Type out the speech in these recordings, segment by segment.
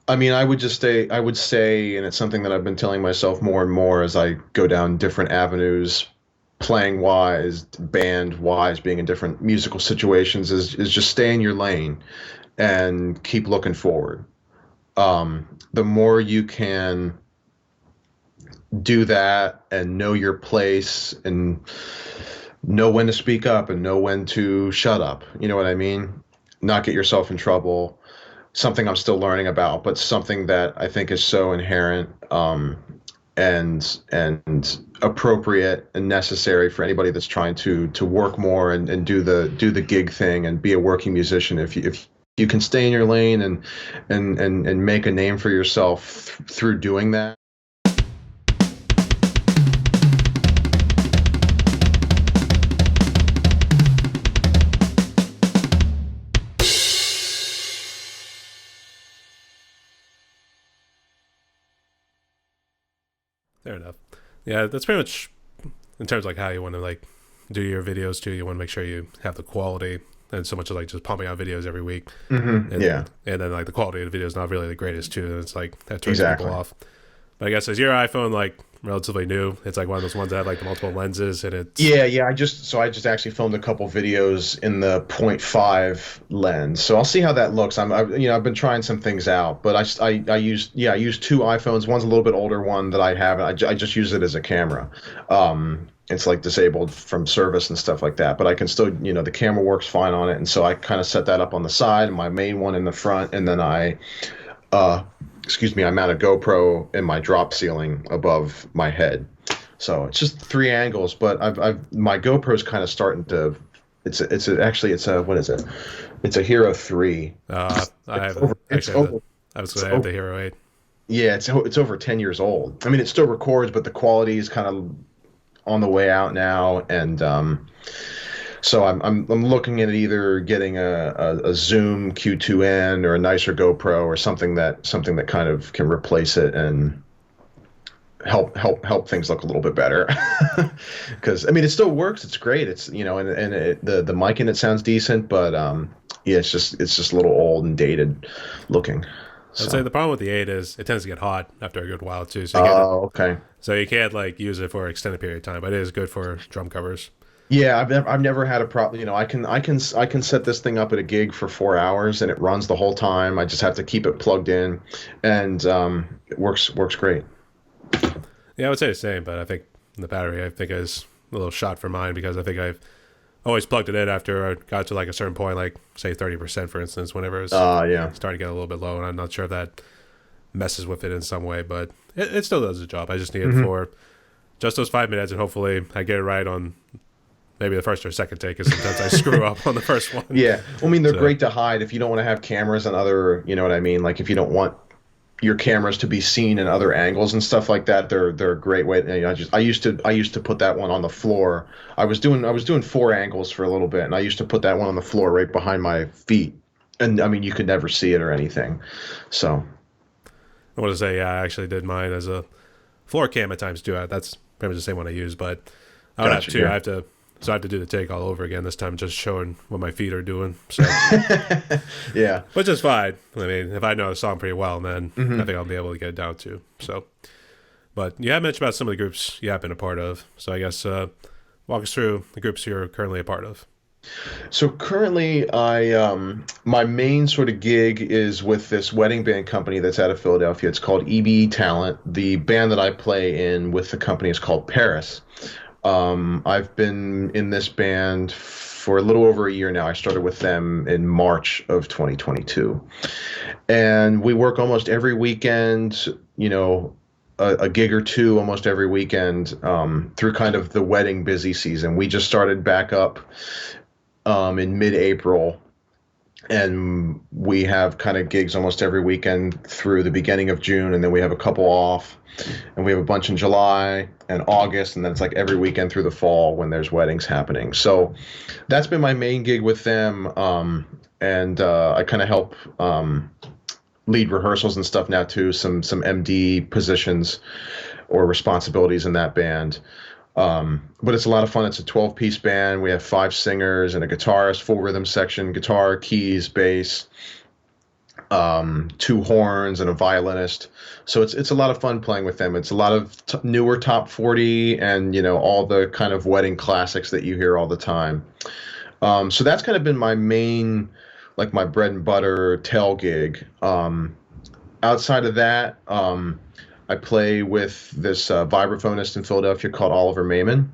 I mean, I would say, and it's something that I've been telling myself more and more as I go down different avenues, playing wise, band wise, being in different musical situations, is just stay in your lane and keep looking forward. The more you can do that and know your place and know when to speak up and know when to shut up, you know what I mean? Not get yourself in trouble. Something I'm still learning about, but something that I think is so inherent, and appropriate and necessary for anybody that's trying to work more and do the gig thing and be a working musician. If you can stay in your lane and make a name for yourself through doing that. Fair enough. Yeah, that's pretty much in terms of like how you want to like do your videos too. You want to make sure you have the quality, and so much of like just pumping out videos every week. Yeah, And then like the quality of the video is not really the greatest too, and it's like that turns exactly. people off. But I guess is your iPhone like relatively new? It's like one of those ones that have like the multiple lenses, and it's Yeah. I just actually filmed a couple videos in the .5 lens, so I'll see how that looks. I've been trying some things out, but I use two iPhones. One's a little bit older one that I have. I just use it as a camera. It's like disabled from service and stuff like that, but I can still, the camera works fine on it, and so I kind of set that up on the side, and my main one in the front, and then uh, I mount a GoPro in my drop ceiling above my head. So it's just three angles, but my GoPro's kind of starting to. It's a what is it? It's a Hero 3. I It's have over. It's actually over. I was It's going to have over. the Hero 8. Yeah, it's over 10 years old. I mean, it still records, but the quality is kind of on the way out now, and so I'm looking at either getting a Zoom Q2N or a nicer GoPro or something that kind of can replace it and help things look a little bit better. Because I mean, it still works. It's great. It's the mic in it sounds decent, but yeah, it's just a little old and dated looking. I'd say So the problem with the 8 is it tends to get hot after a good while too, okay. so you can't like use it for an extended period of time, but it is good for drum covers. Yeah, I've never had a problem. I can set this thing up at a gig for 4 hours and it runs the whole time. I just have to keep it plugged in, and it works great. Yeah, I would say the same, but I think the battery I think is a little shot for mine because I think I've always plugged it in after I got to like a certain point, like say 30%, for instance, whenever it's Yeah. starting to get a little bit low, and I'm not sure if that messes with it in some way, but it still does the job. I just need it Hmm. for just those 5 minutes, and hopefully I get it right on maybe the first or second take, because sometimes I screw up on the first one. Yeah. Well, I mean, they're So great to hide if you don't want to have cameras and other, you know what I mean? Like if you don't want your cameras to be seen in other angles and stuff like that, they're a great way. I used to put that one on the floor. I was doing four angles for a little bit, and I used to put that one on the floor right behind my feet. And I mean, you could never see it or anything. So, I want to say, yeah, I actually did mine as a floor cam at times too. That's pretty much the same one I use, but I would have gotcha. two. Yeah. So I have to do the take all over again this time, just showing what my feet are doing. So, Yeah. which is fine. I mean, if I know the song pretty well, then I Hmm. think I'll be able to get it down too. So, but you have mentioned about some of the groups you have been a part of. So I guess walk us through the groups you're currently a part of. So currently, my main sort of gig is with this wedding band company that's out of Philadelphia. It's called EBE Talent. The band that I play in with the company is called Paris. I've been in this band for a little over a year now. I started with them in March of 2022, and we work almost every weekend. A gig or two almost every weekend, through kind of the wedding busy season. We just started back up in mid-April, and we have kind of gigs almost every weekend through the beginning of June, and then we have a couple off, and we have a bunch in July and August, and then it's like every weekend through the fall when there's weddings happening. So that's been my main gig with them, and I kind of help lead rehearsals and stuff now too, some MD positions or responsibilities in that band. But it's a lot of fun. It's a 12-piece band. We have five singers and a guitarist, full rhythm section, guitar, keys, bass. two horns, and a violinist. So it's a lot of fun playing with them. It's a lot of newer top 40 and all the kind of wedding classics that you hear all the time. So that's kind of been my main, like my bread and butter tail gig. Outside of that, I play with this vibraphonist in Philadelphia called Oliver Mayman.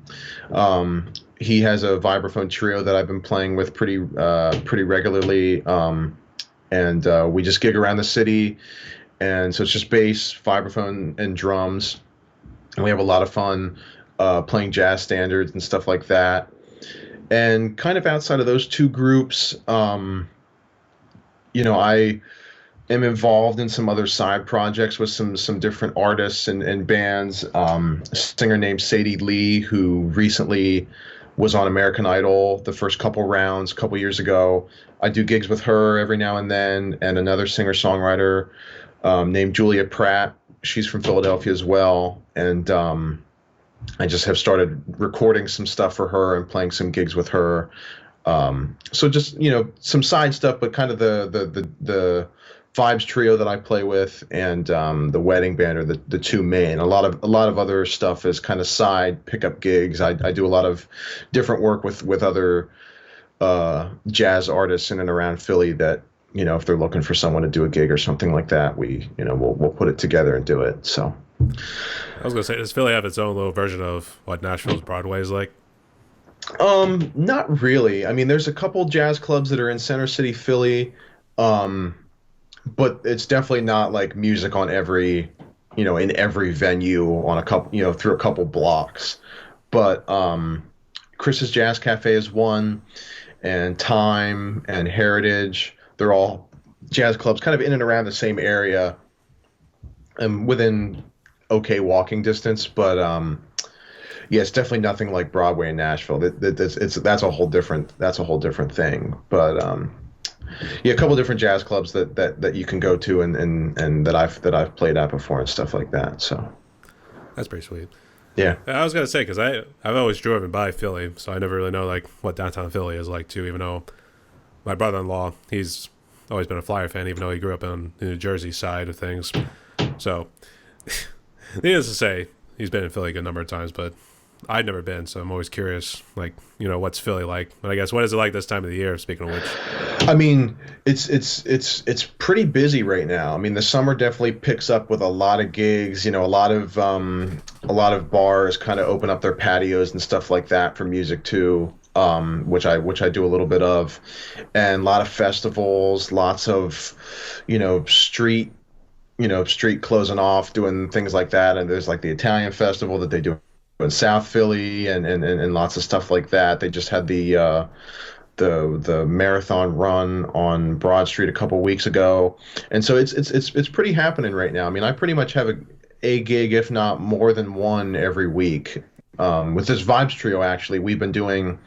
He has a vibraphone trio that I've been playing with pretty regularly, and we just gig around the city. And so it's just bass, vibraphone, and drums, and we have a lot of fun playing jazz standards and stuff like that. And kind of outside of those two groups, I am involved in some other side projects with some different artists and bands. A singer named Sadie Lee, who recently was on American Idol the first couple rounds a couple years ago. I do gigs with her every now and then, and another singer-songwriter named Julia Pratt. She's from Philadelphia as well, and I just have started recording some stuff for her and playing some gigs with her. So just some side stuff, but kind of the Vibes trio that I play with, and the wedding band are the two main. A lot of other stuff is kind of side pickup gigs. I do a lot of different work with other jazz artists in and around Philly that if they're looking for someone to do a gig or something like that, we'll put it together and do it. So I was gonna say, does Philly have its own little version of what Nashville's Broadway is like? Not really. I mean, there's a couple jazz clubs that are in Center City, Philly. But it's definitely not like music on every, in every venue on a couple, through a couple blocks. But Chris's Jazz Cafe is one, and Time and Heritage. They're all jazz clubs kind of in and around the same area and within okay walking distance. But yeah, it's definitely nothing like Broadway in Nashville. That's a whole different thing. But yeah, a couple different jazz clubs that you can go to and that I've played at before and stuff like that. So that's pretty sweet. Yeah, I was gonna say, because I've always driven by Philly, so I never really know like what downtown Philly is like too. Even though my brother-in-law, he's always been a Flyer fan, even though he grew up on the New Jersey side of things. So needless to say, he's been in Philly a good number of times, but I'd never been, so I'm always curious, like, what's Philly like? But I guess, what is it like this time of the year, speaking of which? I mean, it's pretty busy right now. I mean, the summer definitely picks up with a lot of gigs, a lot of bars kind of open up their patios and stuff like that for music too, which I do a little bit of, and a lot of festivals, lots of, street closing off, doing things like that. And there's like the Italian festival that they do in South Philly and lots of stuff like that. They just had the marathon run on Broad Street a couple weeks ago, and so it's pretty happening right now. I mean, I pretty much have a gig, if not more than one, every week. With this Vibes trio, actually, we've been doing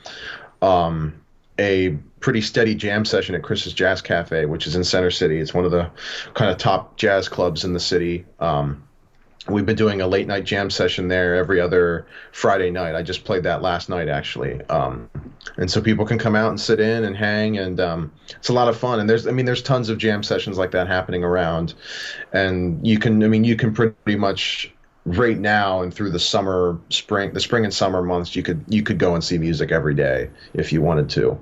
a pretty steady jam session at Chris's Jazz Cafe, which is in Center City. It's one of the kind of top jazz clubs in the city. We've been doing a late night jam session there every other Friday night. I just played that last night, actually. And so people can come out and sit in and hang, and it's a lot of fun. And there's tons of jam sessions like that happening around. And you can pretty much right now and through the spring and summer months, you could go and see music every day if you wanted to,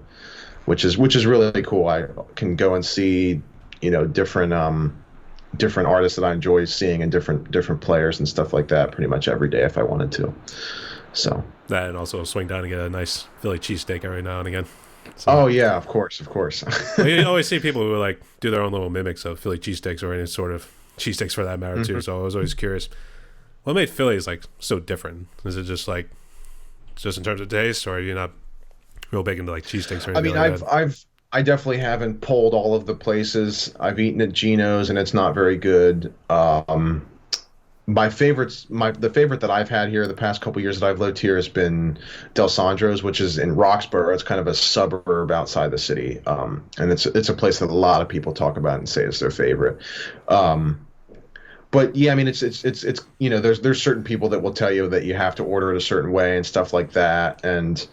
which is really cool. I can go and see, different artists that I enjoy seeing and different players and stuff like that pretty much every day if I wanted to. So that, and also swing down and get a nice Philly cheesesteak every now and again. So, oh yeah, of course. You always see people who like do their own little mimics of Philly cheesesteaks or any sort of cheesesteaks for that matter too. So I was always curious, what made Philly's like so different? Is it just in terms of taste, or are you not real big into like cheesesteaks or anything? I mean, I definitely haven't polled all of the places. I've eaten at Gino's and it's not very good. My favorites, the favorite that I've had here the past couple years that I've lived here has been Del Sandro's, which is in Roxborough. It's kind of a suburb outside the city, and it's a place that a lot of people talk about and say it's their favorite. but yeah, I mean, it's there's certain people that will tell you that you have to order it a certain way and stuff like that, and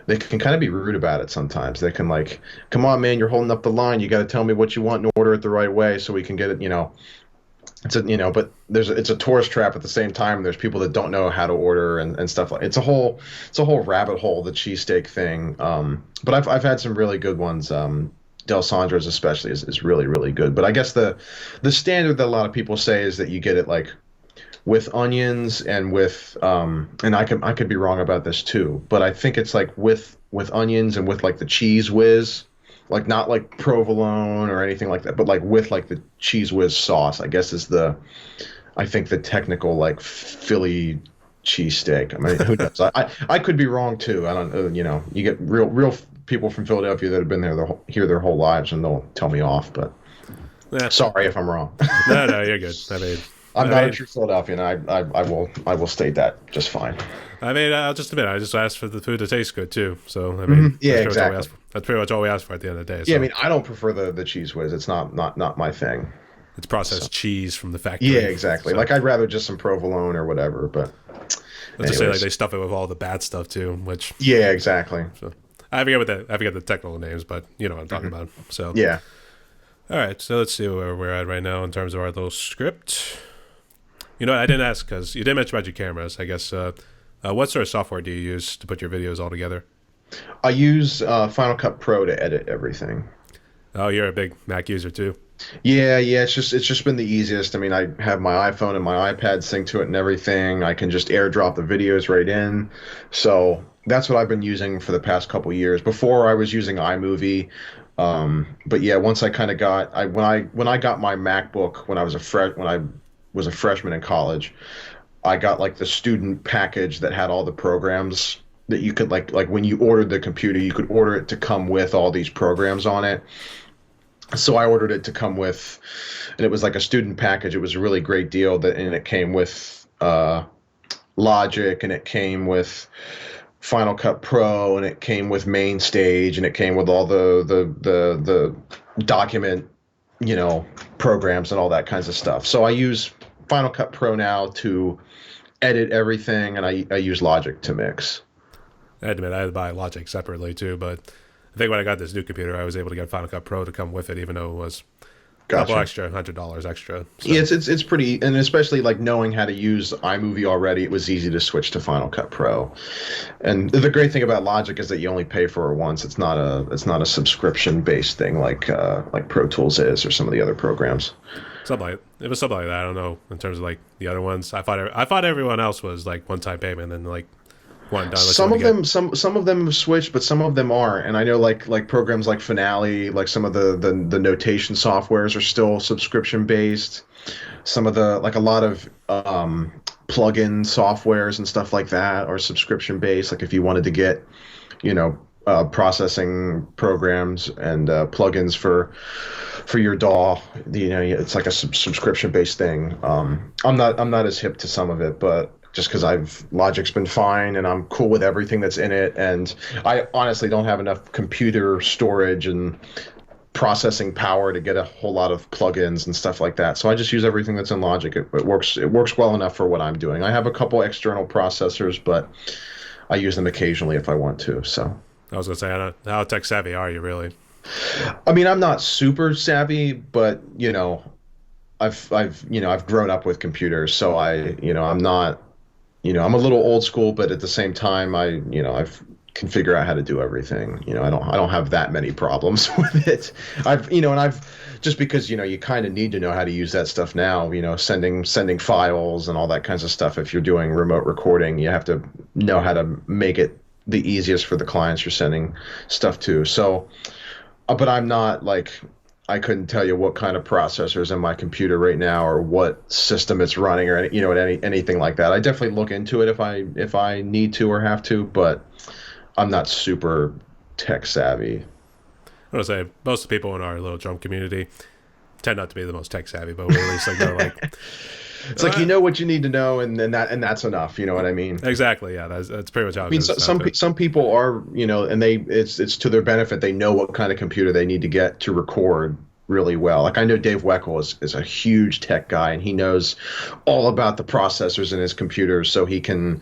they can kind of be rude about it sometimes. They can like, come on, man, you're holding up the line. You got to tell me what you want and order it the right way so we can get it. But it's a tourist trap at the same time. There's people that don't know how to order and stuff like it's a whole rabbit hole, the cheesesteak thing. But I've had some really good ones. Del Sandra's especially is really really good. But I guess the standard that a lot of people say is that you get it like with onions and with and I could be wrong about this too, but I think it's like with onions and with like the cheese whiz, like not like provolone or anything like that, but like with like the cheese whiz sauce, I guess I think the technical like Philly cheesesteak. I mean, who knows? I could be wrong too. I don't you get real people from Philadelphia that have been there here their whole lives and they'll tell me off, but sorry if I'm wrong. No, you're good. I'm not a true Philadelphian. I will state that just fine. I mean, I'll just admit, I just asked for the food to taste good too. So I mean, yeah, exactly. That's pretty much all we ask for at the end of the day. So. Yeah, I mean, I don't prefer the cheese whiz. It's not my thing. It's processed cheese from the factory. Yeah, exactly. So. Like I'd rather just some provolone or whatever. But let's just say like they stuff it with all the bad stuff too. Which yeah, exactly. So, I forget the technical names, but you know what I'm talking about. So yeah. All right, so let's see where we're at right now in terms of our little script. You know, I didn't ask because you didn't mention about your cameras. I guess what sort of software do you use to put your videos all together? I use Final Cut Pro to edit everything. Oh, you're a big Mac user too. Yeah. It's just been the easiest. I mean, I have my iPhone and my iPad synced to it and everything. I can just airdrop the videos right in. So that's what I've been using for the past couple years. Before I was using iMovie. But yeah, once I kind of when I got my MacBook when I was a freshman in college, I got like the student package that had all the programs that you could like when you ordered the computer, you could order it to come with all these programs on it. So I ordered it to come with, and it was like a student package. It was a really great deal and it came with Logic, and it came with Final Cut Pro, and it came with Main Stage, and it came with all the document, programs and all that kinds of stuff. So I use Final Cut Pro now to edit everything, and I use Logic to mix. I admit I had to buy Logic separately too, but I think when I got this new computer, I was able to get Final Cut Pro to come with it, even though it was couple extra, $100 extra. So. Yeah, it's pretty, and especially like knowing how to use iMovie already, it was easy to switch to Final Cut Pro. And the great thing about Logic is that you only pay for it once. It's not a subscription based thing like Pro Tools is or some of the other programs. It was something like that. I don't know in terms of like the other ones. I thought everyone else was like one time payment and like one done. Some of them have switched, but some of them aren't. And I know like programs like Finale, like some of the notation softwares are still subscription based. Some of a lot of plugin softwares and stuff like that are subscription based. Like if you wanted to get, processing programs and plugins for your DAW, it's like a subscription based thing. I'm not as hip to some of it, but just because Logic's been fine and I'm cool with everything that's in it, and I honestly don't have enough computer storage and processing power to get a whole lot of plugins and stuff like that. So I just use everything that's in Logic. It works well enough for what I'm doing. I have a couple external processors, but I use them occasionally if I want to. So I was gonna say, how tech savvy are you really? I mean, I'm not super savvy, but I've grown up with computers, so I'm not. I'm a little old school, but at the same time, I can figure out how to do everything. I don't have that many problems with it. I've just because, you kind of need to know how to use that stuff now, sending files and all that kinds of stuff. If you're doing remote recording, you have to know how to make it the easiest for the clients you're sending stuff to. So, but I'm not like, I couldn't tell you what kind of processors in my computer right now or what system it's running or anything like that. I definitely look into it if I need to or have to, but I'm not super tech savvy. I want to say most of the people in our little drum community tend not to be the most tech savvy, but we at least know like it's like you know what you need to know, and that's enough. You know what I mean? Exactly. Yeah, that's pretty much how. I mean, some people are and it's to their benefit. They know what kind of computer they need to get to record. really well. Like I know Dave Weckl is a huge tech guy, and he knows all about the processors in his computers, so he can,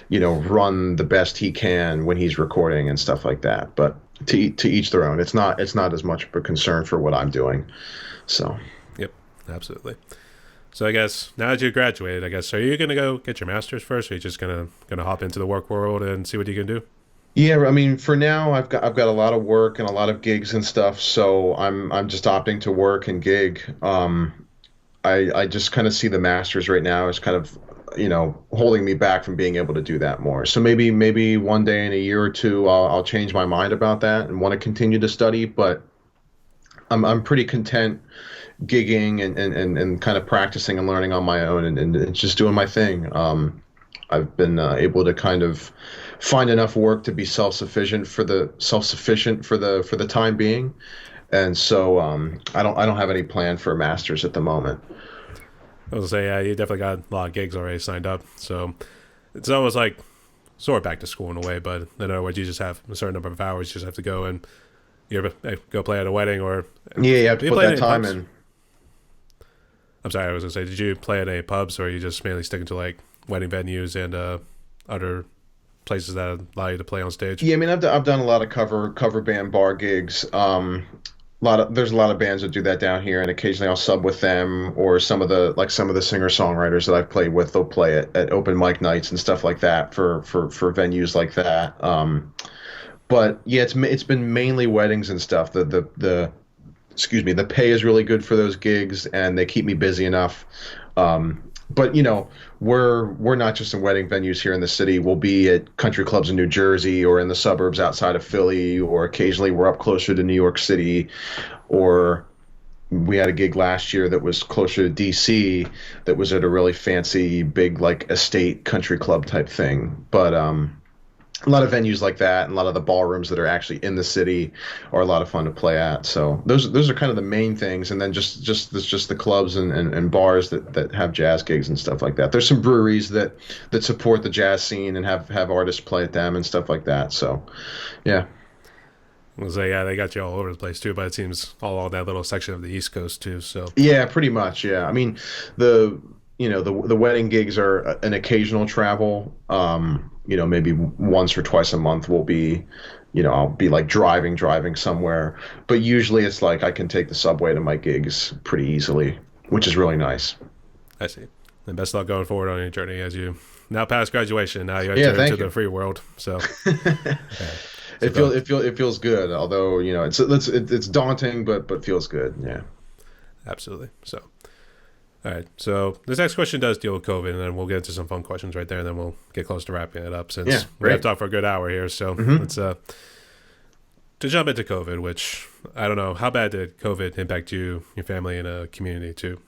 run the best he can when he's recording and stuff like that. But to each their own. It's not as much of a concern for what I'm doing. So. Yep, absolutely. So I guess now that you graduated, I guess are you gonna go get your master's first, or are you just gonna hop into the work world and see what you can do? Yeah, I mean, for now, I've got a lot of work and a lot of gigs and stuff, so I'm just opting to work and gig. I just kind of see the Masters right now as kind of, holding me back from being able to do that more. So maybe one day in a year or two, I'll change my mind about that and want to continue to study. But I'm pretty content gigging and kind of practicing and learning on my own and just doing my thing. I've been able to kind of find enough work to be self-sufficient for the time being, and so I don't have any plan for a master's at the moment. I was gonna say, yeah, you definitely got a lot of gigs already signed up, so it's almost like sort of back to school in a way. But in other words, you just have a certain number of hours. You just have to go and go play at a wedding, or Yeah, you have do to you put play at that any time pubs? in. I'm sorry, I was gonna say, did you play at any pubs, or are you just mainly sticking to like wedding venues and other places that allow you to play on stage? Yeah, I mean, I've done a lot of cover band bar gigs. There's a lot of bands that do that down here, and occasionally I'll sub with them or some of the singer songwriters that I've played with. They'll play at open mic nights and stuff like that for venues like that. But yeah, it's been mainly weddings and stuff. The excuse me, the pay is really good for those gigs, and they keep me busy enough. But we're not just in wedding venues here in the city. We'll be at country clubs in New Jersey or in the suburbs outside of Philly, or occasionally we're up closer to New York City, or we had a gig last year that was closer to DC that was at a really fancy big like estate country club type thing. But a lot of venues like that and a lot of the ballrooms that are actually in the city are a lot of fun to play at. So those are kind of the main things, and then just the clubs and bars that have jazz gigs and stuff like that. There's some breweries that support the jazz scene and have artists play at them and stuff like that. So yeah. I was like, yeah, they got you all over the place too, but it seems all on that little section of the East Coast too. So Yeah, pretty much. Yeah. I mean, the the wedding gigs are an occasional travel. Maybe once or twice a month will be, I'll be like driving somewhere. But usually it's like I can take the subway to my gigs pretty easily, which is really nice. I see. And best luck going forward on your journey as you now pass graduation. Now you Yeah, enter into thank the you. free world. So, yeah. So It feels good, although it's daunting, but feels good. Yeah. absolutely. So, all right. So this next question does deal with COVID, and then we'll get into some fun questions right there, and then we'll get close to wrapping it up Yeah. since we have Great. talked for a good hour here. So hmm let's to jump into COVID, which I don't know how bad did COVID impact you, your family, and a community too.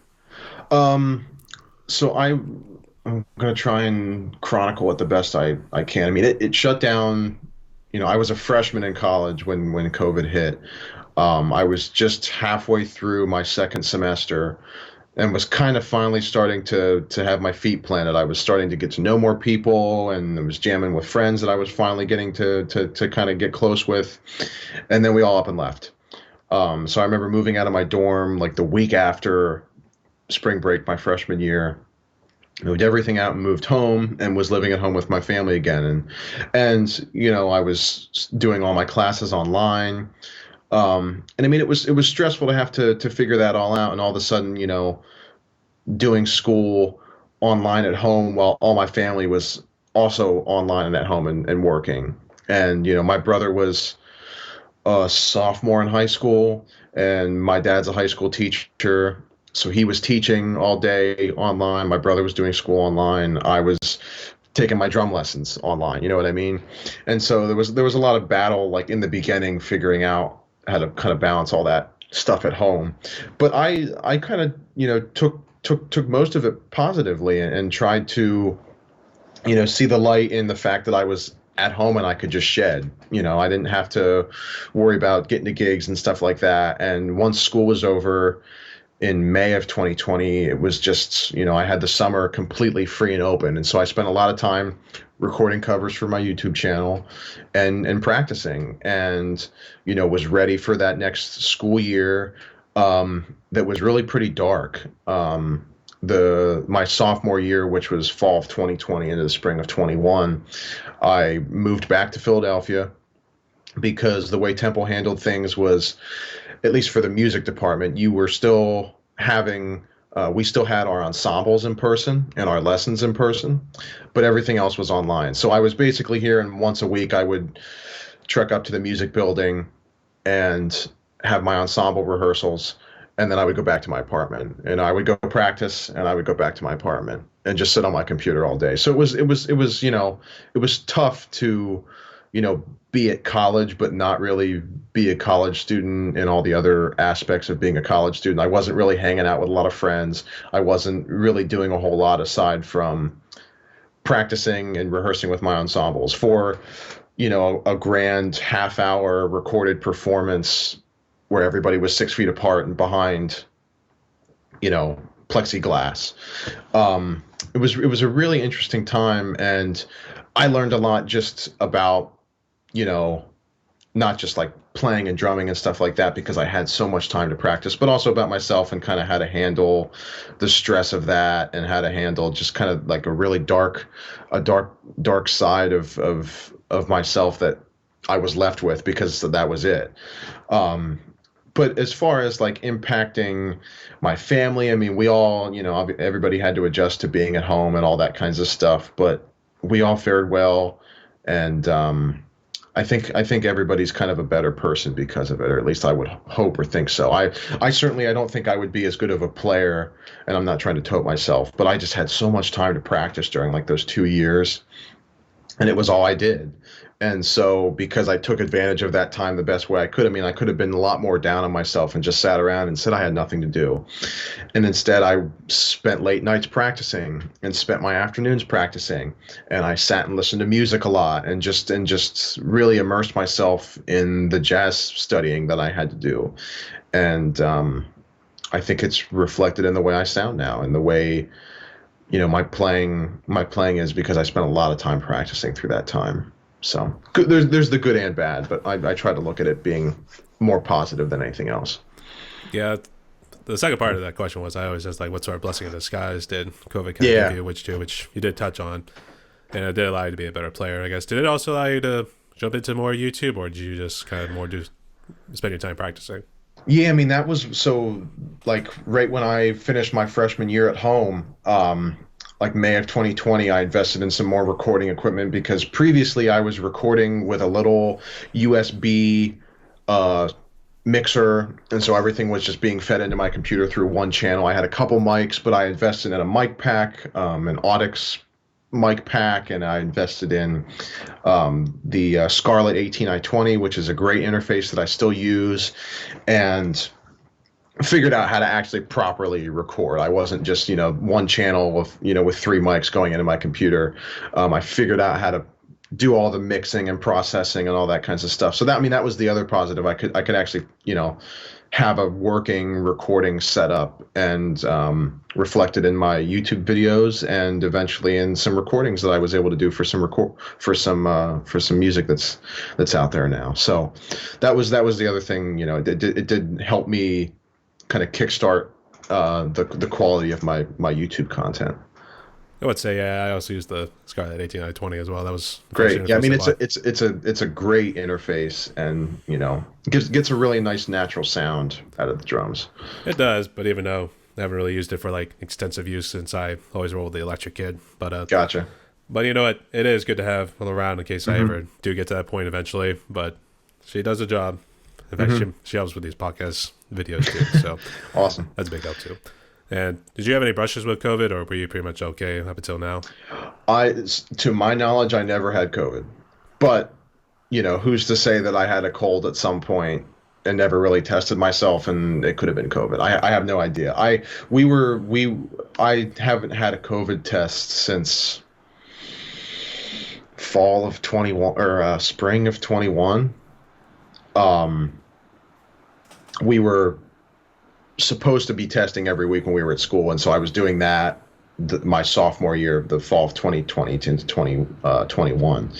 Um. So I'm gonna try and chronicle it the best I can. I mean, it shut down. I was a freshman in college when COVID hit. I was just halfway through my second semester and was kind of finally starting to have my feet planted. I was starting to get to know more people, and I was jamming with friends that I was finally getting to kind of get close with, and then we all up and left. So I remember moving out of my dorm like the week after spring break my freshman year, moved everything out and moved home and was living at home with my family again, and I was doing all my classes online. And I mean, it was stressful to have to figure that all out, and all of a sudden, doing school online at home while all my family was also online and at home and working. And my brother was a sophomore in high school, and my dad's a high school teacher. So he was teaching all day online. My brother was doing school online. I was taking my drum lessons online. You know what I mean? And so there was a lot of battle, like in the beginning, figuring out how to kind of balance all that stuff at home. But I kind of took most of it positively, and tried to see the light in the fact that I was at home and I could just shed. I didn't have to worry about getting to gigs and stuff like that. And once school was over in May of 2020, it was just, I had the summer completely free and open. And so I spent a lot of time recording covers for my YouTube channel and practicing, and, was ready for that next school year. that was really pretty dark. The my sophomore year, which was fall of 2020 into the spring of 21, I moved back to Philadelphia because the way Temple handled things was, at least for the music department, you were still having we still had our ensembles in person and our lessons in person, but everything else was online. So I was basically here, and once a week I would trek up to the music building and have my ensemble rehearsals, and then I would go back to my apartment and I would go practice and I would go back to my apartment and just sit on my computer all day. So it was it was tough to be at college but not really be a college student in all the other aspects of being a college student. I wasn't really hanging out with a lot of friends. I wasn't really doing a whole lot aside from practicing and rehearsing with my ensembles for a grand half hour recorded performance where everybody was 6 feet apart and behind, plexiglass. It was a really interesting time, and I learned a lot just about, not just like playing and drumming and stuff like that because I had so much time to practice, but also about myself and kind of how to handle the stress of that and how to handle just kind of like a dark side of myself that I was left with because that was it. But as far as like impacting my family, I mean, we all, everybody had to adjust to being at home and all that kinds of stuff, but we all fared well. And I think everybody's kind of a better person because of it, or at least I would hope or think so. I certainly, I don't think I would be as good of a player, and I'm not trying to tote myself, but I just had so much time to practice during like those 2 years, and it was all I did. And so, because I took advantage of that time the best way I could, I mean, I could have been a lot more down on myself and just sat around and said I had nothing to do. And instead, I spent late nights practicing and spent my afternoons practicing. And I sat and listened to music a lot and just really immersed myself in the jazz studying that I had to do. And I think it's reflected in the way I sound now and the way my playing is because I spent a lot of time practicing through that time. So there's the good and bad, but I try to look at it being more positive than anything else. Yeah, the second part of that question was I always just like, what sort of blessing in disguise did COVID kind of Yeah. give you, which you did touch on, and it did allow you to be a better player, I guess. Did it also allow you to jump into more YouTube, or did you just kind of more do spend your time practicing? Yeah, I mean that was so like right when I finished my freshman year at home, like May of 2020, I invested in some more recording equipment because previously I was recording with a little USB uh, mixer, and so everything was just being fed into my computer through one channel. I had a couple mics, but I invested in a mic pack, an Audix mic pack, and I invested in the Scarlett 18i20, which is a great interface that I still use, and figured out how to actually properly record. I wasn't just, one channel with three mics going into my computer. I figured out how to do all the mixing and processing and all that kinds of stuff. So that, I mean, that was the other positive. I could actually, have a working recording setup and reflected in my YouTube videos and eventually in some recordings that I was able to do for some music that's out there now. So that was the other thing. It did help me kind of kickstart the quality of my YouTube content. I would say, yeah, I also used the Scarlett 18i20 as well. That was the first Great. Yeah, I interface mean I it's a bought. it's a great interface, and gets a really nice natural sound out of the drums. It does, but even though I haven't really used it for like extensive use since I always rolled the electric kid. Gotcha. But you know what? It is good to have around in case I ever do get to that point eventually. But she does a job. In fact, she helps with these podcast videos too. So Awesome. that's a big help too. And did you have any brushes with COVID, or were you pretty much okay up until now? To my knowledge, I never had COVID, but who's to say that I had a cold at some point and never really tested myself, and it could have been COVID. I have no idea. I haven't had a COVID test since fall of 21 or spring of 21. We were supposed to be testing every week when we were at school, and so I was doing that my sophomore year, the fall of 2020 to 2021.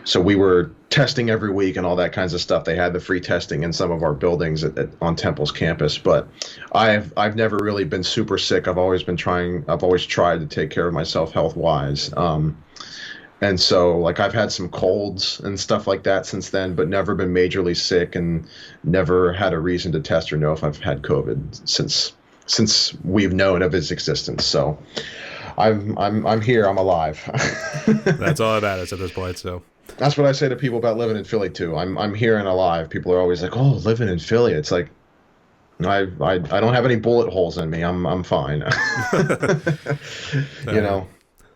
So we were testing every week and all that kinds of stuff. They had the free testing in some of our buildings on Temple's campus, but I've never really been super sick. I've always tried to take care of myself health wise. And so like I've had some colds and stuff like that since then, but never been majorly sick and never had a reason to test or know if I've had COVID since we've known of its existence. So I'm here. I'm alive. That's all that matters at this point. So that's what I say to people about living in Philly too. I'm here and alive. People are always like, "Oh, living in Philly." It's like I don't have any bullet holes in me. I'm fine. You know.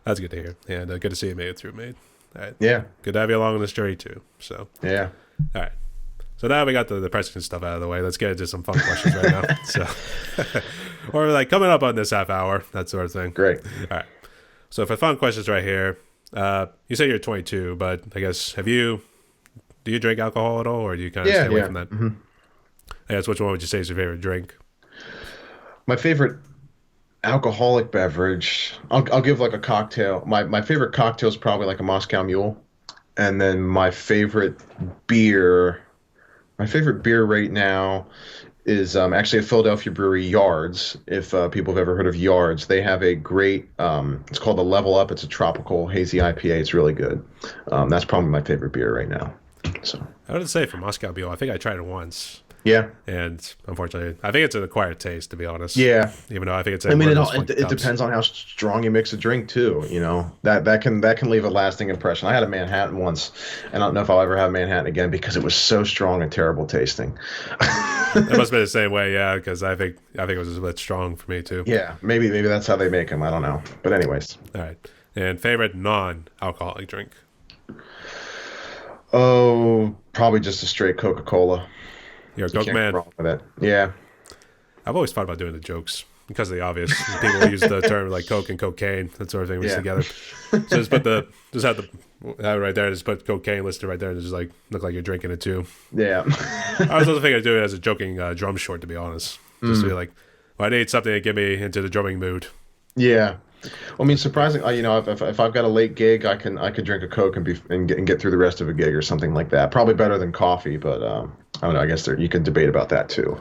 That's good to hear. And good to see you made it through, mate. All right. Yeah. Good to have you along on this journey too. So yeah. All right. So now we got the depressing stuff out of the way. Let's get into some fun questions right now. So, or like coming up on this half hour, that sort of thing. Great. All right. So for fun questions right here, you say you're 22, but I guess do you drink alcohol at all, or do you kind of stay away from that? Mm-hmm. I guess which one would you say is your favorite drink? My favorite alcoholic beverage, I'll give like a cocktail. My favorite cocktail is probably like a Moscow Mule, and then my favorite beer right now is actually a Philadelphia brewery, Yards. If people have ever heard of Yards, they have a great, it's called the Level Up. It's a tropical hazy IPA. It's really good. That's probably my favorite beer right now. So I would say for Moscow Mule, I think I tried it once. Yeah. And unfortunately, I think it's an acquired taste, to be honest. Yeah. Even though I think it's. I mean, it depends on how strong you mix a drink too. You know, that can leave a lasting impression. I had a Manhattan once, and I don't know if I'll ever have Manhattan again because it was so strong and terrible tasting. It must have been the same way, yeah. Because I think it was a bit strong for me too. Yeah, maybe that's how they make them. I don't know, but anyways. All right. And favorite non-alcoholic drink? Oh, probably just a straight Coca-Cola. You're a Coke man. Wrong with it. Yeah. I've always thought about doing the jokes because of the obvious. People use the term like Coke and cocaine, that sort of thing mixed together. So just have it right there. Just put cocaine listed right there, and just like look like you're drinking it too. Yeah. I was also thinking of doing it as a joking drum short, to be honest. Just to be like, well, I need something to get me into the drumming mood. Yeah. I mean, surprisingly, you know, if I've got a late gig, I can drink a Coke and get through the rest of a gig or something like that. Probably better than coffee, but I don't know. I guess you can debate about that too.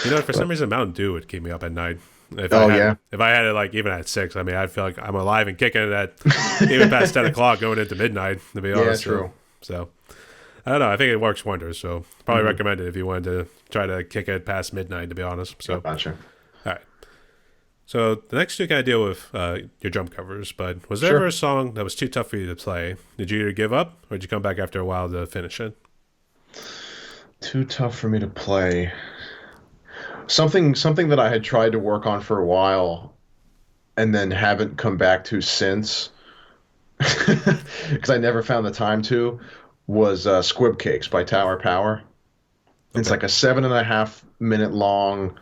You know, for some reason, Mountain Dew would keep me up at night. If I had it like even at 6, I mean, I'd feel like I'm alive and kicking it at even past 10 o'clock going into midnight, to be honest. Yeah, true. So I don't know. I think it works wonders. So probably recommend it if you wanted to try to kick it past midnight, to be honest. So gotcha. All right. So the next two kind of deal with your drum covers, but was there ever a song that was too tough for you to play? Did you either give up or did you come back after a while to finish it? Too tough for me to play. Something that I had tried to work on for a while and then haven't come back to since, because I never found the time to, was Squib Cakes by Tower Power. Okay. It's like a 7.5 minute long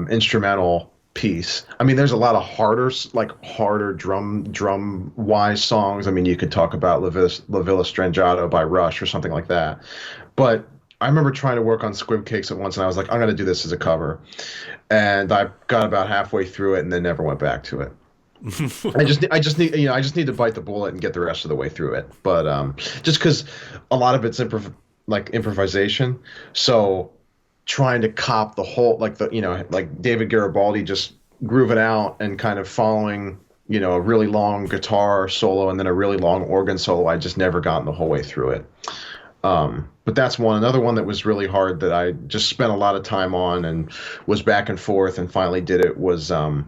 instrumental piece. I mean, there's a lot of harder drum wise songs. I mean, you could talk about La Villa Strangiato by Rush or something like that. But I remember trying to work on Squib Cakes at once, and I was like, I'm going to do this as a cover. And I got about halfway through it and then never went back to it. I just need to bite the bullet and get the rest of the way through it. But just because a lot of it's improvisation, so trying to cop the whole, like David Garibaldi just grooving out and kind of following, a really long guitar solo and then a really long organ solo. I just never gotten the whole way through it. But that's one. Another one that was really hard that I just spent a lot of time on and was back and forth and finally did it was Toto?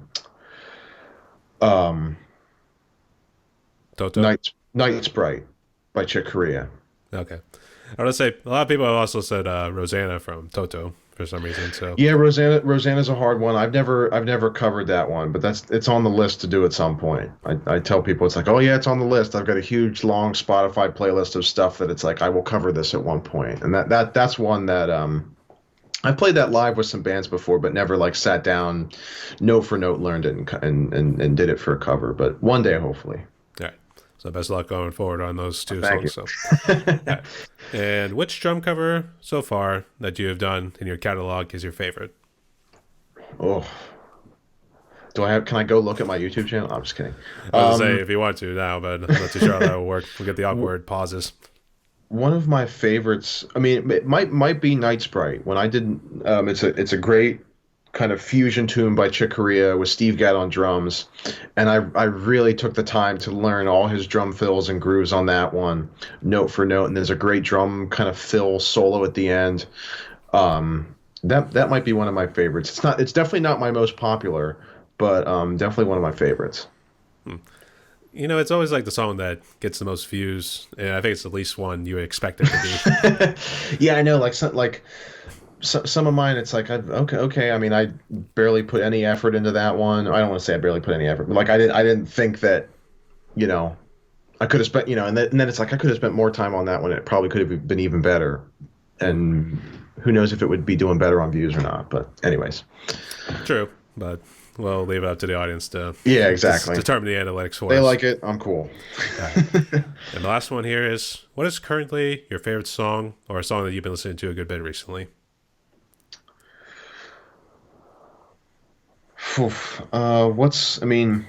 Night Sprite by Chick Corea. Okay. I want to say a lot of people have also said Rosanna from Toto for some reason. So yeah, Rosanna's a hard one. I've never covered that one, but it's on the list to do at some point. I tell people it's like, oh yeah, it's on the list. I've got a huge long Spotify playlist of stuff that it's like I will cover this at one point, and that's one that I played that live with some bands before, but never like sat down note for note, learned it and did it for a cover. But one day, hopefully. All right. So best of luck going forward on those two songs. So. Right. And which drum cover so far that you have done in your catalog is your favorite? Oh, can I go look at my YouTube channel? I'm just kidding. I was going to say if you want to now, but I'm not too sure how that will work. We'll get the awkward pauses. one of my favorites. I mean, it might be Night Sprite. When I did, it's a great kind of fusion tune by Chick Corea with Steve Gadd on drums, and I really took the time to learn all his drum fills and grooves on that one, note for note. And there's a great drum kind of fill solo at the end. That might be one of my favorites. It's definitely not my most popular, but definitely one of my favorites. You know, it's always like the song that gets the most views, and I think it's the least one you would expect it to be. Yeah, I know. Some of mine, it's like okay. I mean, I barely put any effort into that one. I don't want to say I barely put any effort, but like I didn't think that you know I could have spent and then it's like I could have spent more time on that one. It probably could have been even better, and who knows if it would be doing better on views or not. But anyways, True, but we'll leave it up to the audience to yeah, exactly. determine the analytics for They us. like it. I'm cool. All right. And the last one here is, what is currently your favorite song or a song that you've been listening to a good bit recently? Oof. I mean,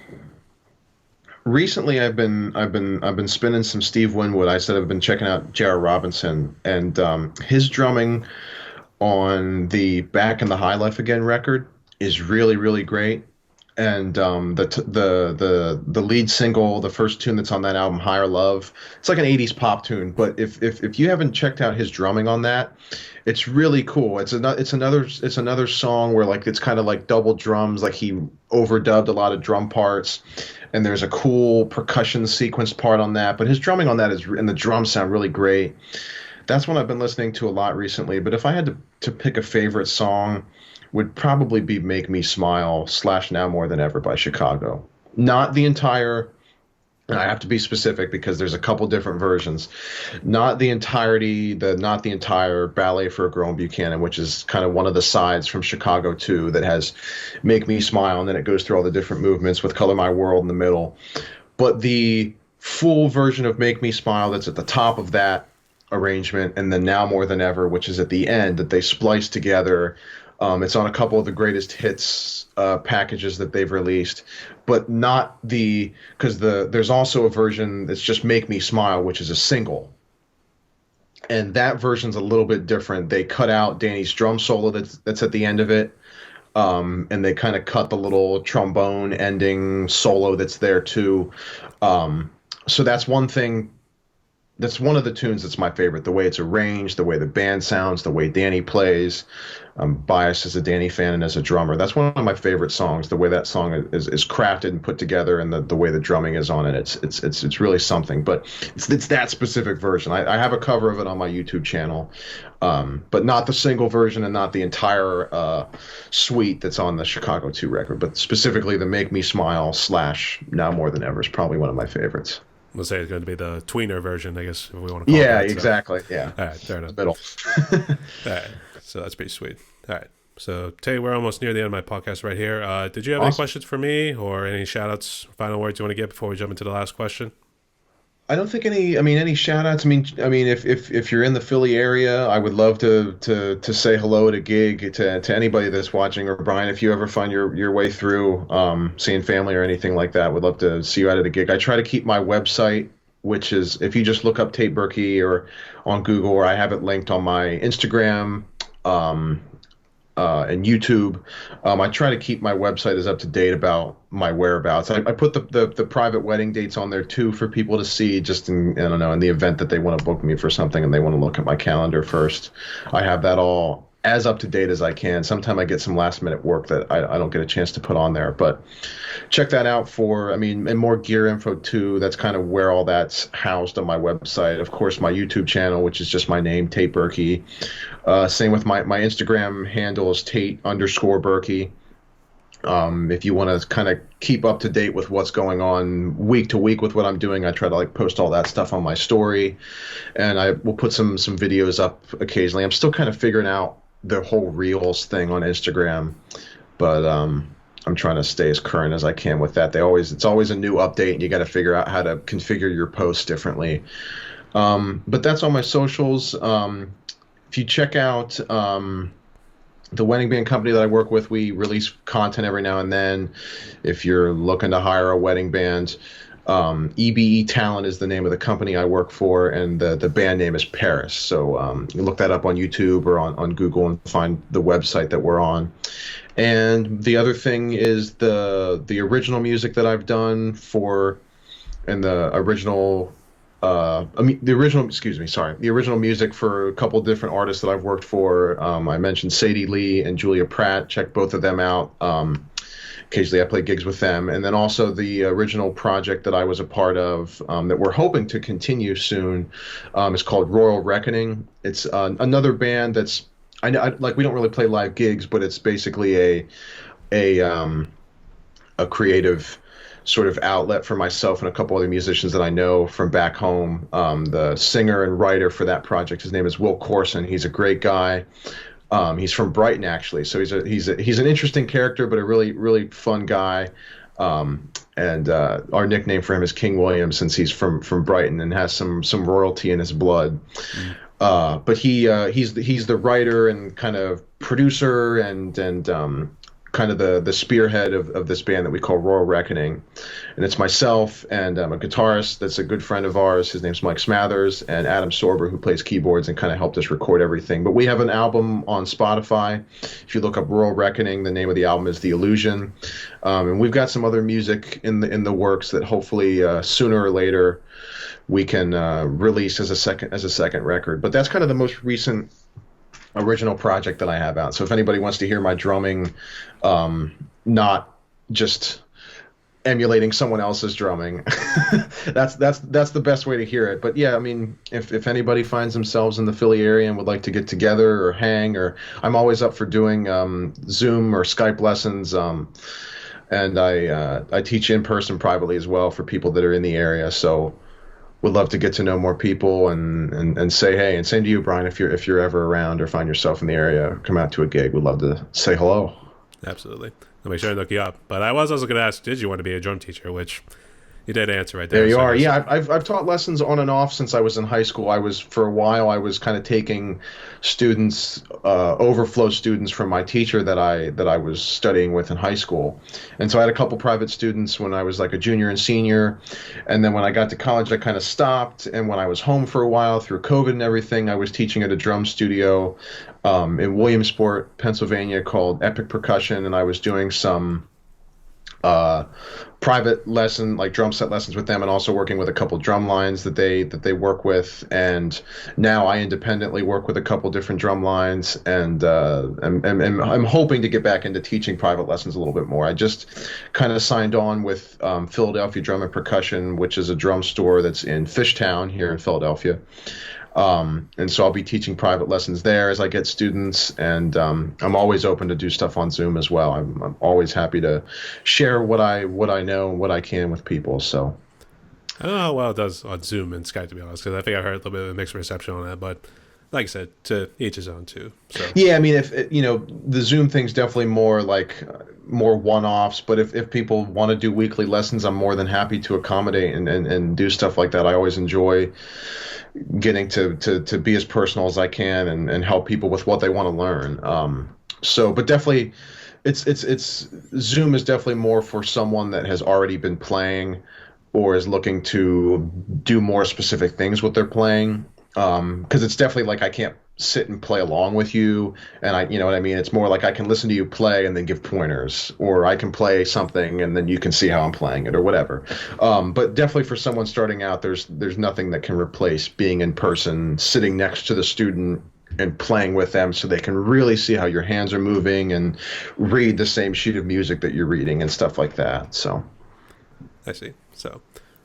recently I've been spinning some Steve Winwood. I said I've been checking out Jared Robinson and his drumming on the Back in the High Life Again record is really really great. And the lead single, the first tune that's on that album, Higher Love, it's like an '80s pop tune. But if you haven't checked out his drumming on that, it's really cool. It's another song where like it's kind of like double drums, like he overdubbed a lot of drum parts, and there's a cool percussion sequence part on that. But his drumming on that and the drums sound really great. That's one I've been listening to a lot recently. But if I had to pick a favorite song, would probably be "Make Me Smile" slash "Now More Than Ever" by Chicago. Not the entire. And I have to be specific because there's a couple different versions. Not the entire Ballet for a Girl in Buchanan, which is kind of one of the sides from Chicago 2 that has "Make Me Smile," and then it goes through all the different movements with "Color My World" in the middle. But the full version of "Make Me Smile" that's at the top of that arrangement, and then "Now More Than Ever," which is at the end, that they splice together. It's on a couple of the greatest hits packages that they've released, but not because there's also a version that's just "Make Me Smile," which is a single, and that version's a little bit different. They cut out Danny's drum solo that's at the end of it, and they kind of cut the little trombone ending solo that's there too. So that's one thing. That's one of the tunes that's my favorite. The way it's arranged, the way the band sounds, the way Danny plays. I'm biased as a Danny fan and as a drummer. That's one of my favorite songs. The way that song is crafted and put together, and the way the drumming is on it. It's really something. But it's that specific version. I have a cover of it on my YouTube channel, but not the single version and not the entire suite that's on the Chicago 2 record. But specifically the "Make Me Smile" slash "Now More Than Ever" is probably one of my favorites. Let's say it's going to be the tweener version, I guess, if we want to call it Yeah, that. So. exactly. Yeah. All right, fair enough. Middle. All right, so that's pretty sweet. All right, so Tate, we're almost near the end of my podcast right here. Did you have any Awesome. questions for me or any shout-outs, final words you want to get before we jump into the last question? I don't think any shout outs. I mean, if you're in the Philly area, I would love to say hello at a gig to anybody that's watching. Or Brian, if you ever find your way through seeing family or anything like that, would love to see you out at a gig. I try to keep my website, which is if you just look up Tate Berkey or on Google, or I have it linked on my Instagram. And YouTube. I try to keep my website as up to date about my whereabouts. I put the private wedding dates on there too for people to see, just I don't know, in the event that they want to book me for something and they want to look at my calendar first. I have that all as up to date as I can. Sometimes I get some last minute work that I don't get a chance to put on there, but check that out and more gear info too. That's kind of where all that's housed on my website. Of course, my YouTube channel, which is just my name, Tate Berkey. Same with my Instagram handle is Tate_Berkey. If you want to kind of keep up to date with what's going on week to week with what I'm doing, I try to like post all that stuff on my story, and I will put some videos up occasionally. I'm still kind of figuring out the whole Reels thing on Instagram, but I'm trying to stay as current as I can with that. It's always a new update, and you got to figure out how to configure your posts differently. But that's on my socials. If you check out the wedding band company that I work with, we release content every now and then. If you're looking to hire a wedding band, EBE Talent is the name of the company I work for, and the band name is Paris. So you look that up on YouTube or on Google and find the website that we're on. And the other thing is the original music that I've done for and the original the original, excuse me, sorry, the original music for a couple different artists that I've worked for. I mentioned Sadie Lee and Julia Pratt. Check both of them out. Occasionally, I play gigs with them, and then also the original project that I was a part of that we're hoping to continue soon is called Royal Reckoning. It's another band that's like we don't really play live gigs, but it's basically a creative sort of outlet for myself and a couple other musicians that I know from back home. The singer and writer for that project, his name is Will Corson. He's a great guy. He's from Brighton, actually, so he's an interesting character, but a really fun guy. And our nickname for him is King William, since he's from Brighton and has some royalty in his blood. But he's the writer and kind of producer and kind of the spearhead of this band that we call Royal Reckoning. And it's myself and a guitarist that's a good friend of ours. His name's Mike Smathers, and Adam Sorber, who plays keyboards and kind of helped us record everything. But we have an album on Spotify. If you look up Royal Reckoning, the name of the album is The Illusion. And we've got some other music in the works that hopefully sooner or later we can release as a second record. But that's kind of the most recent original project that I have out. So if anybody wants to hear my drumming, not just emulating someone else's drumming, that's the best way to hear it. But yeah, I mean, if anybody finds themselves in the Philly area and would like to get together or hang, or I'm always up for doing Zoom or Skype lessons. And I teach in person privately as well for people that are in the area. So would love to get to know more people and say hey, and same to you, Brian. If you're ever around or find yourself in the area, come out to a gig. We'd love to say hello. Absolutely. I'll make sure I look you up. But I was also going to ask, did you want to be a drum teacher? Which you did answer right there. There you are. Yeah, I've taught lessons on and off since I was in high school. For a while I was kind of taking students, overflow students from my teacher that I was studying with in high school. And so I had a couple private students when I was like a junior and senior. And then when I got to college, I kind of stopped. And when I was home for a while through COVID and everything, I was teaching at a drum studio in Williamsport, Pennsylvania, called Epic Percussion. And I was doing some private lesson, like drum set lessons with them, and also working with a couple drum lines that they work with. And now I independently work with a couple different drum lines, and I'm hoping to get back into teaching private lessons a little bit more. I just kind of signed on with Philadelphia Drum and Percussion, which is a drum store that's in Fishtown here in Philadelphia. And so I'll be teaching private lessons there as I get students, and I'm always open to do stuff on Zoom as well. I'm always happy to share what I know and what I can with people. So I don't know how well it does on Zoom and Skype, to be honest, because I think I heard a little bit of a mixed reception on that. But like I said, to each his own too. So yeah, I mean, if the Zoom thing's definitely more like more one-offs, but if people want to do weekly lessons, I'm more than happy to accommodate and do stuff like that. I always enjoy getting to be as personal as I can and help people with what they want to learn. But definitely it's Zoom is definitely more for someone that has already been playing or is looking to do more specific things with their playing. Because it's definitely like I can't sit and play along with you, and you know what I mean? It's more like I can listen to you play and then give pointers, or I can play something and then you can see how I'm playing it or whatever. But definitely for someone starting out, there's nothing that can replace being in person, sitting next to the student and playing with them so they can really see how your hands are moving and read the same sheet of music that you're reading and stuff like that. So I see. So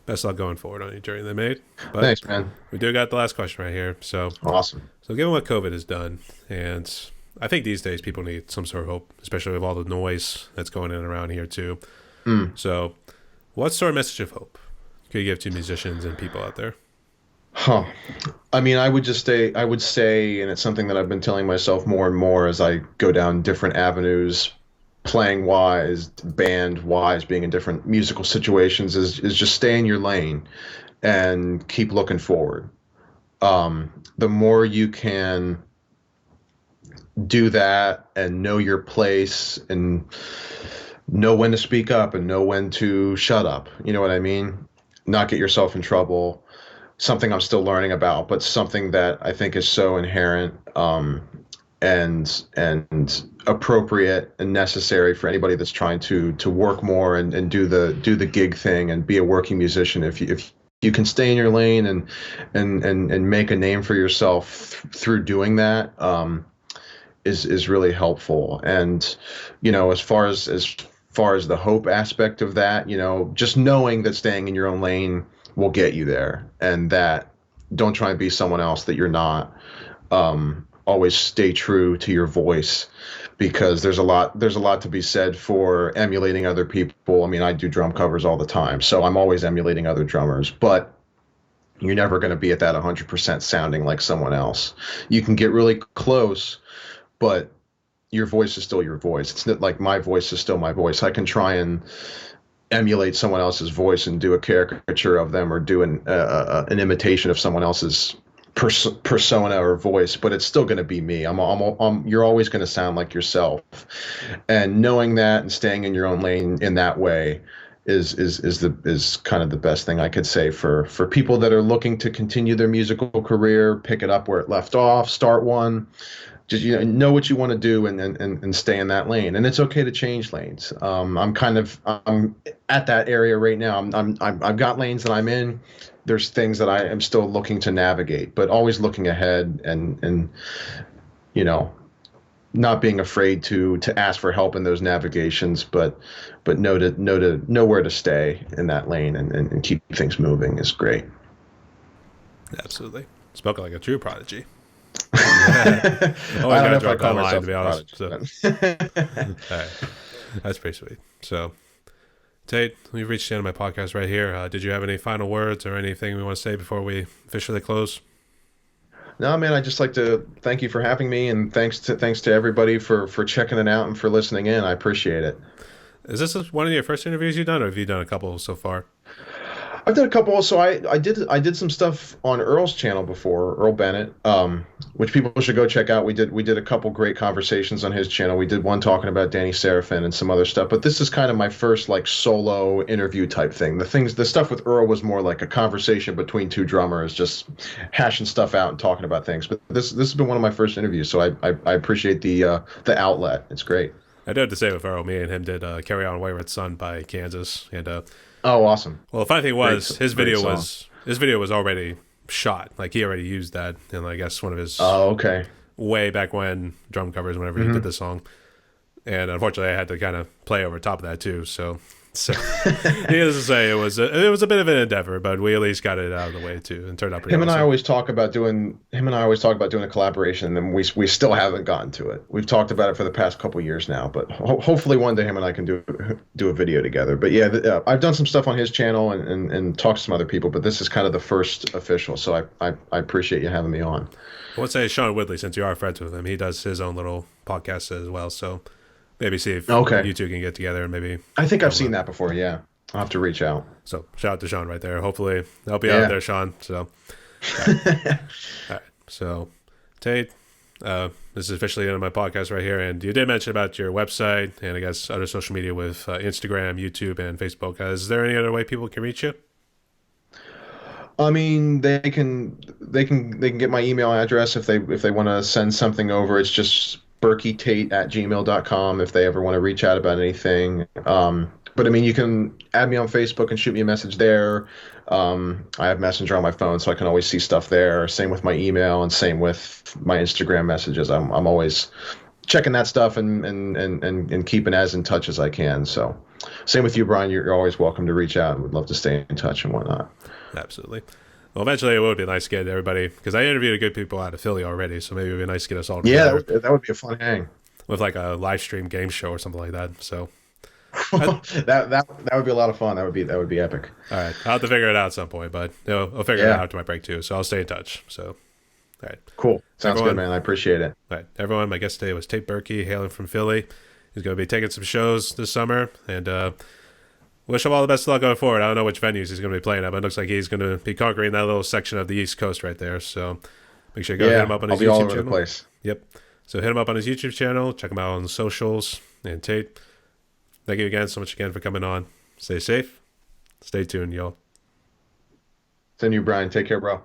best luck going forward on your journey they made. But thanks, man. We do got the last question right here. So awesome. So given what COVID has done, and I think these days people need some sort of hope, especially with all the noise that's going in and around here too. So what sort of message of hope could you give to musicians and people out there? I mean, I would say, and it's something that I've been telling myself more and more as I go down different avenues, playing wise, band wise, being in different musical situations, is just stay in your lane and keep looking forward. The more you can do that and know your place and know when to speak up and know when to shut up, you know what I mean? not get yourself in trouble. Something I'm still learning about, but something that I think is so inherent, and appropriate and necessary for anybody that's trying to work more and do the gig thing and be a working musician. If you can stay in your lane and make a name for yourself through doing that, is really helpful. And as far as the hope aspect of that, just knowing that staying in your own lane will get you there, and that don't try and be someone else that you're not. Always stay true to your voice, because there's a lot to be said for emulating other people. I mean, I do drum covers all the time, so I'm always emulating other drummers, but you're never going to be at that 100% sounding like someone else. You can get really close, but your voice is still your voice. It's not like my voice is still my voice. I can try and emulate someone else's voice and do a caricature of them, or do an imitation of someone else's persona or voice, but it's still going to be me. You're always going to sound like yourself, and knowing that and staying in your own lane in that way is kind of the best thing I could say for people that are looking to continue their musical career, pick it up where it left off, start one. Just know what you want to do, and stay in that lane. And it's okay to change lanes. I'm at that area right now. I've got lanes that I'm in. There's things that I am still looking to navigate, but always looking ahead, and you know not being afraid to ask for help in those navigations, but know where to stay in that lane, and keep things moving is great. Absolutely. Spoken like a true prodigy. I Always don't know got to if I drop call that line, myself to be a honest. prodigy, So, but all right. That's pretty sweet. So, Tate, we've reached the end of my podcast right here. Did you have any final words or anything we want to say before we officially close? No, man, I'd just like to thank you for having me, and thanks to everybody for checking it out and for listening in. I appreciate it. Is this one of your first interviews you've done, or have you done a couple so far? I've done a couple. So I did some stuff on Earl's channel before, Earl Bennett, which people should go check out. We did a couple great conversations on his channel. We did one talking about Danny Seraphin and some other stuff. But this is kind of my first like solo interview type thing. The stuff with Earl was more like a conversation between two drummers, just hashing stuff out and talking about things. But this has been one of my first interviews, so I appreciate the outlet. It's great. I do have to say with Earl, me and him did Carry On Wayward Son by Kansas, and Oh, awesome. well, the funny thing was his Great video song. was already shot. Like he already used that in, I guess, one of his Oh, okay. way back when drum covers, whenever he did the song. And unfortunately, I had to kind of play over top of that too. So needless to say, it was a bit of an endeavor, but we at least got it out of the way too, and turned out pretty Him and I awesome. always talk about doing a collaboration, and we still haven't gotten to it. We've talked about it for the past couple years now, but hopefully one day him and I can do a video together. But yeah, I've done some stuff on his channel, and talked to some other people, but this is kind of the first official. So I appreciate you having me on. I would say Sean Woodley, since you are friends with him, he does his own little podcast as well. So maybe see if Okay. you two can get together and maybe. I think I've seen that before. Yeah, I'll have to reach out. So shout out to Sean right there. Hopefully help you Yeah. out there, Sean. So, all right. So, Tate, this is officially the end of my podcast right here. And you did mention about your website and I guess other social media with Instagram, YouTube, and Facebook. Is there any other way people can reach you? I mean, they can get my email address if they want to send something over. It's just berkeytate@gmail.com if they ever want to reach out about anything. But I mean, you can add me on Facebook and shoot me a message there. I have Messenger on my phone, so I can always see stuff there. Same with my email, and same with my Instagram messages. I'm always checking that stuff, and keeping as in touch as I can. So, same with you, Brian. You're always welcome to reach out, and would love to stay in touch and whatnot. Absolutely. Well, eventually it would be nice to get everybody, because I interviewed good people out of Philly already, so maybe it would be nice to get us all Yeah, together that would be a fun hang. with like a live stream game show or something like that. So, That would be a lot of fun. That would be epic. all right, I'll have to figure it out at some point, but I'll figure it out after my break too. So I'll stay in touch. So, all right. Cool. Sounds Everyone- good, man. I appreciate it. All right, everyone. My guest today was Tate Berkey, hailing from Philly. He's going to be taking some shows this summer, and wish him all the best of luck going forward. I don't know which venues he's going to be playing at, but it looks like he's going to be conquering that little section of the East Coast right there. So make sure you go hit him up on I'll his be all YouTube over channel. the place. Yep. So hit him up on his YouTube channel. Check him out on the socials. And Tate, thank you again so much again for coming on. Stay safe. Stay tuned, y'all. Send you, Brian. Take care, bro.